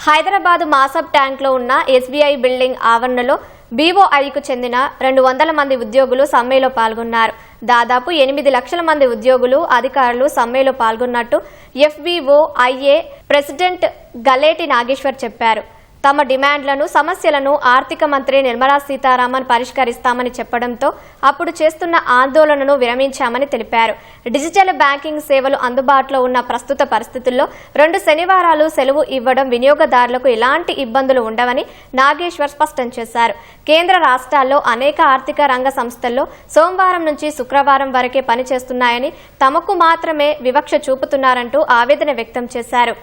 హైదరాబాద్ మాసబ్ ట్యాంక్లో ఉన్న SBI building ఆవరణలో బీఓఐకు చెందిన 200 మంది ఉద్యోగులు సమ్మెలో పాల్గొన్నారు. దాదాపు 8 లక్షల మంది ఉద్యోగులు, అధికారులు సమ్మెలో పాల్గొన్నట్టు ఎఫ్బీఓఐఏ ప్రెసిడెంట్ గలేటి నాగేశ్వర్ చెప్పారు. తమ డిమాండ్లను, సమస్యలను ఆర్థిక మంత్రి నిర్మలా సీతారామన్ పరిష్కరిస్తామని చెప్పడంతో అప్పుడు చేస్తున్న ఆందోళనను విరమించామని తెలిపారు. డిజిటల్ బ్యాంకింగ్ సేవలు అందుబాటులో ఉన్న ప్రస్తుత పరిస్థితుల్లో 2 శనివారాలు సెలవు ఇవ్వడం వినియోగదారులకు ఎలాంటి ఇబ్బందులు ఉండవని నాగేశ్వర్ స్పష్టం చేశారు. కేంద్ర రాష్ట్రాల్లో అనేక ఆర్థిక రంగ సంస్థల్లో సోమవారం నుంచి శుక్రవారం వరకే పనిచేస్తున్నాయని, తమకు మాత్రమే వివక్ష చూపుతున్నారంటూ ఆవేదన వ్యక్తం చేశారు.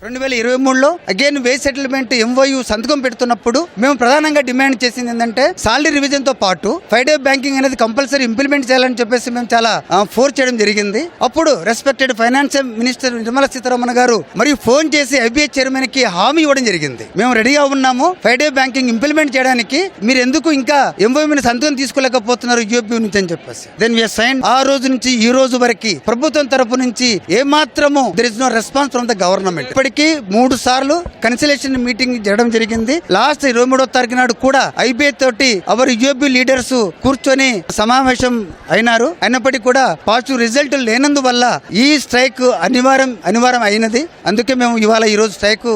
2023లో అగైన్ వేజ్ సెటిల్మెంట్ ఎంఓయూ సంతకం పెడుతున్నప్పుడు మేము ప్రధానంగా డిమాండ్ చేసింది ఏంటంటే సాలరీ రివిజన్ తో పాటు 5 డే బ్యాంకింగ్ అనేది కంపల్సరీ ఇంప్లిమెంట్ చేయాలని చెప్పేసి మేము చాలా ఫోర్స్ చేయడం జరిగింది. అప్పుడు respected financial minister Nirmala Sitharaman గారు మరియు ఫోన్ చేసి ఐబీఐ చైర్మన్ కి హామీ ఇవ్వడం జరిగింది. మేము రెడీగా ఉన్నాము 5 డే బ్యాంకింగ్ ఇంప్లిమెంట్ చేయడానికి, మీరు ఎందుకు ఇంకా ఎంఓయూ మీద సంతకం తీసుకోలేకపోతున్నారు యూపీ నుంచి అని చెప్పేసి. Then we sign. ఆ రోజు నుంచి ఈ రోజు వరకు ప్రభుత్వం తరపు నుంచి ఏమాత్రము there is no response from the government. 3 సార్లు కన్సలేషన్ మీటింగ్ జరగడం జరిగింది. లాస్ట్ 23వ తారీఖు నాడు కూడా ఐబీఐ తోటి అవర్ యూపీ లీడర్స్ కూర్చొని సమావేశం అయినారు. అయినప్పటికీ కూడా పాజిటివ్ రిజల్ట్ లేనందువల్ల ఈ స్ట్రైక్ అనివార్యం అయినది. అందుకే మేము ఇవాళ ఈ రోజు స్ట్రైక్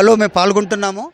లో మేము పాల్గొంటున్నాము.